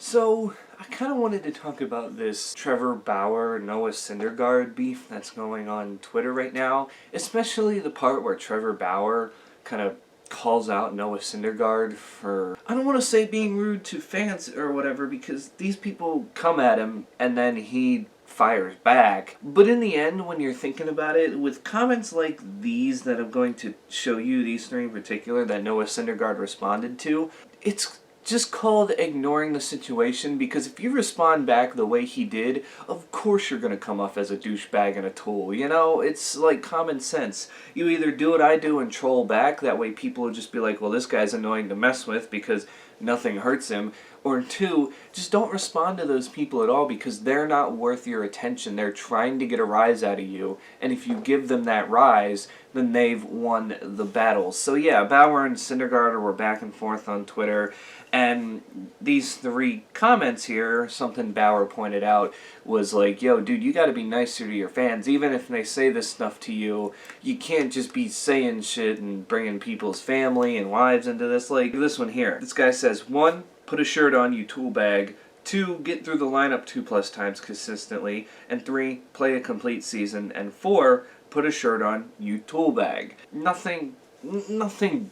So, I kind of wanted to talk about this Trevor Bauer, Noah Syndergaard beef that's going on Twitter right now, especially the part where Trevor Bauer kind of calls out Noah Syndergaard for, I don't want to say being rude to fans or whatever, because these people come at him and then he fires back. But in the end, when you're thinking about it, with comments like these that I'm going to show you, these three in particular, that Noah Syndergaard responded to, it's just called ignoring the situation, because if you respond back the way he did, of course you're going to come off as a douchebag and a tool, you know? It's like common sense. You either do what I do and troll back, that way people will just be like, well, this guy's annoying to mess with because nothing hurts him, or two, just don't respond to those people at all because they're not worth your attention. They're trying to get a rise out of you, and if you give them that rise, then they've won the battle. So yeah, Bauer and Syndergaard were back and forth on Twitter, and these three comments here, something Bauer pointed out, was like, yo, dude, you gotta be nicer to your fans. Even if they say this stuff to you, you can't just be saying shit and bringing people's family and wives into this. Like, this one here. This guy says, 1, put a shirt on, you tool bag. 2, get through the lineup 2+ times consistently. And 3, play a complete season. And 4, put a shirt on, you tool bag. Nothing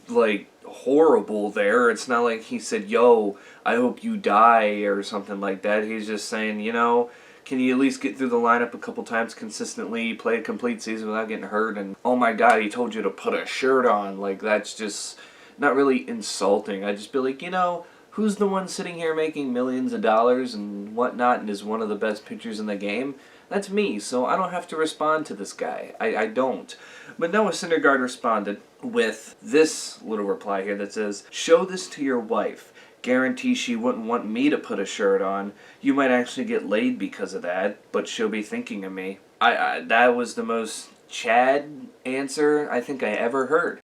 like horrible there. It's not like he said, yo, I hope you die or something like that. He's just saying, you know, can you at least get through the lineup a couple times consistently, play a complete season without getting hurt, and oh my god, he told you to put a shirt on. Like, that's just not really insulting. I'd just be like, you know, who's the one sitting here making millions of dollars and whatnot and is one of the best pitchers in the game? That's me, so I don't have to respond to this guy. I don't. But Noah Syndergaard responded with this little reply here that says, show this to your wife. Guarantee she wouldn't want me to put a shirt on. You might actually get laid because of that, but she'll be thinking of me. That was the most Chad answer I think I ever heard.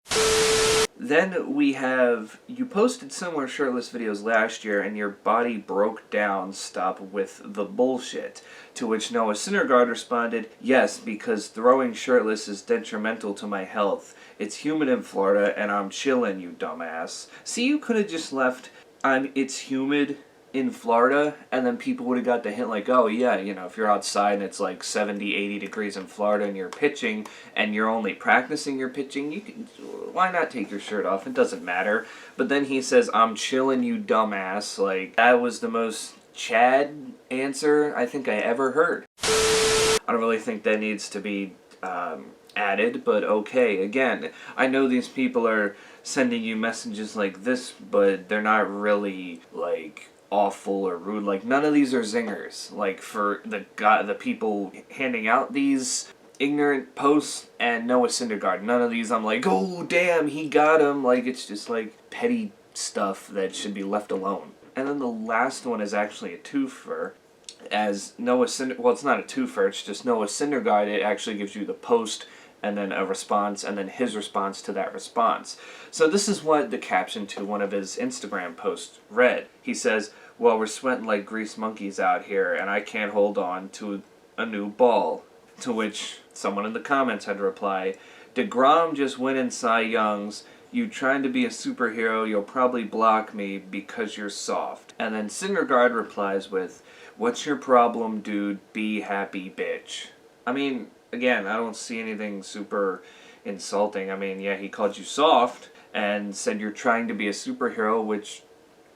Then we have, you posted similar shirtless videos last year and your body broke down, stop with the bullshit. To which Noah Syndergaard responded, yes, because throwing shirtless is detrimental to my health. It's humid in Florida and I'm chillin', you dumbass. See, you could have just left, it's humid in Florida, and then people would have got the hint like, oh yeah, you know, if you're outside and it's like 70, 80 degrees in Florida and you're pitching and you're only practicing your pitching, you can, why not take your shirt off? It doesn't matter. But then he says, I'm chilling, you dumbass. Like, that was the most Chad answer I think I ever heard. I don't really think that needs to be added, but okay. Again, I know these people are sending you messages like this, but they're not really like awful or rude. Like, none of these are zingers. Like, for the people handing out these ignorant posts and Noah Syndergaard, none of these I'm like, oh damn, he got him. Like, it's just like petty stuff that should be left alone. And then the last one is actually a twofer. As Noah Syndergaard, well, it's not a twofer, it's just Noah Syndergaard. It actually gives you the post and then a response, and then his response to that response. So this is what the caption to one of his Instagram posts read. He says, well, we're sweating like grease monkeys out here, and I can't hold on to a new ball. To which someone in the comments had to reply, DeGrom just went in Cy Young's. You trying to be a superhero, you'll probably block me because you're soft. And then Syndergaard replies with, what's your problem, dude? Be happy, bitch. I mean, again, I don't see anything super insulting. I mean, yeah, he called you soft and said you're trying to be a superhero, which,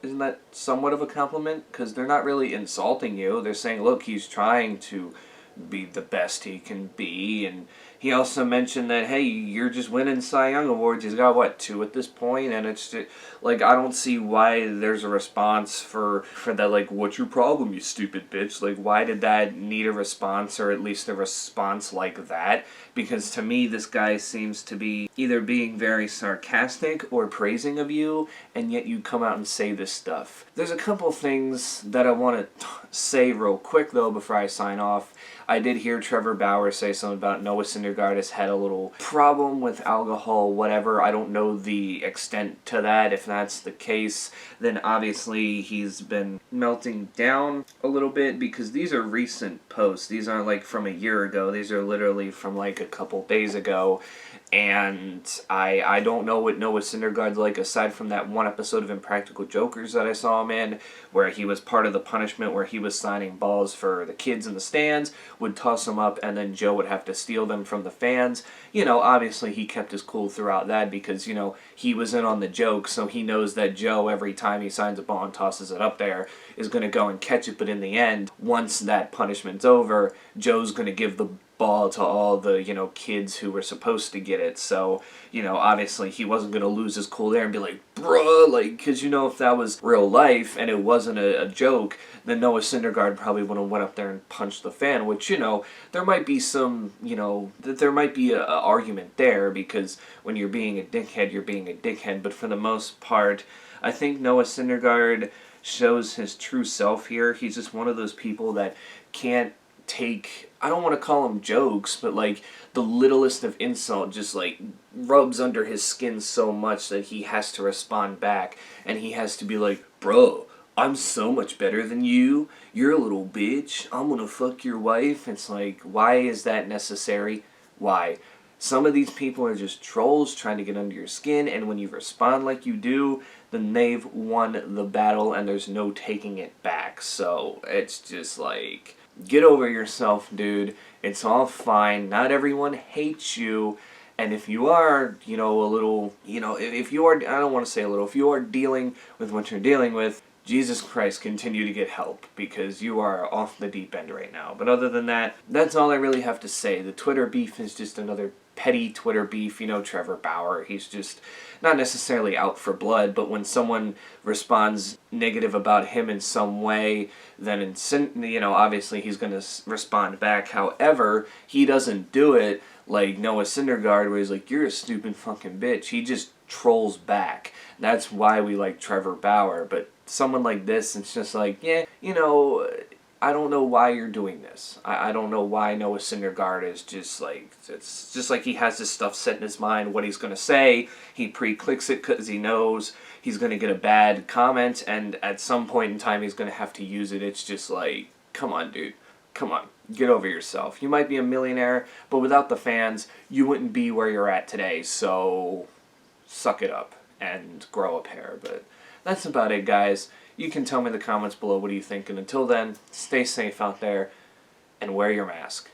isn't that somewhat of a compliment? Because they're not really insulting you. They're saying, look, he's trying to be the best he can be. And he also mentioned that, hey, you're just winning Cy Young Awards. He's got, what, 2 at this point? And it's just, like, I don't see why there's a response for that, like, what's your problem, you stupid bitch? Like, why did that need a response, or at least a response like that? Because to me, this guy seems to be either being very sarcastic or praising of you, and yet you come out and say this stuff. There's a couple things that I want to say real quick, though, before I sign off. I did hear Trevor Bauer say something about Noah Syndergaard has had a little problem with alcohol, whatever. I don't know the extent to that. If that's the case, then obviously he's been melting down a little bit, because these are recent posts. These aren't like from a year ago. These are literally from like a couple days ago. And I don't know what Noah Syndergaard's like aside from that one episode of Impractical Jokers that I saw him in, where he was part of the punishment where he was signing balls for the kids in the stands, would toss them up, and then Joe would have to steal them from the fans. You know, obviously he kept his cool throughout that because, you know, he was in on the joke, so he knows that Joe, every time he signs a ball and tosses it up there, is going to go and catch it. But in the end, once that punishment's over, Joe's going to give the ball to all the, you know, kids who were supposed to get it. So, you know, obviously he wasn't going to lose his cool there and be like, bruh, like, because, you know, if that was real life and it wasn't a joke, then Noah Syndergaard probably would have went up there and punched the fan, which, you know, there might be some, you know, there might be a argument there, because when you're being a dickhead, you're being a dickhead. But for the most part, I think Noah Syndergaard shows his true self here. He's just one of those people that can't take, I don't want to call them jokes, but like the littlest of insult just like rubs under his skin so much that he has to respond back, and he has to be like, bro, I'm so much better than you, you're a little bitch, I'm gonna fuck your wife. It's like, why is that necessary? Why? Some of these people are just trolls trying to get under your skin, and when you respond like you do, then they've won the battle and there's no taking it back. So it's just like, get over yourself, dude. It's all fine. Not everyone hates you. And if you are, you know, a little, you know, if you are, I don't want to say a little, if you are dealing with what you're dealing with, Jesus Christ, continue to get help, because you are off the deep end right now. But other than that, that's all I really have to say. The Twitter beef is just another petty Twitter beef. You know, Trevor Bauer, he's just not necessarily out for blood, but when someone responds negative about him in some way, then you know, obviously he's going to respond back. However, he doesn't do it like Noah Syndergaard, where he's like, you're a stupid fucking bitch. He just trolls back. That's why we like Trevor Bauer. But someone like this, it's just like, yeah, you know, I don't know why you're doing this. I don't know why Noah Syndergaard is just like, it's just like he has this stuff set in his mind, what he's going to say. He pre-clicks it because he knows he's going to get a bad comment, and at some point in time he's going to have to use it. It's just like, come on, dude. Come on. Get over yourself. You might be a millionaire, but without the fans, you wouldn't be where you're at today. So suck it up and grow a pair. But that's about it, guys. You can tell me in the comments below what do you think. And until then, stay safe out there and wear your mask.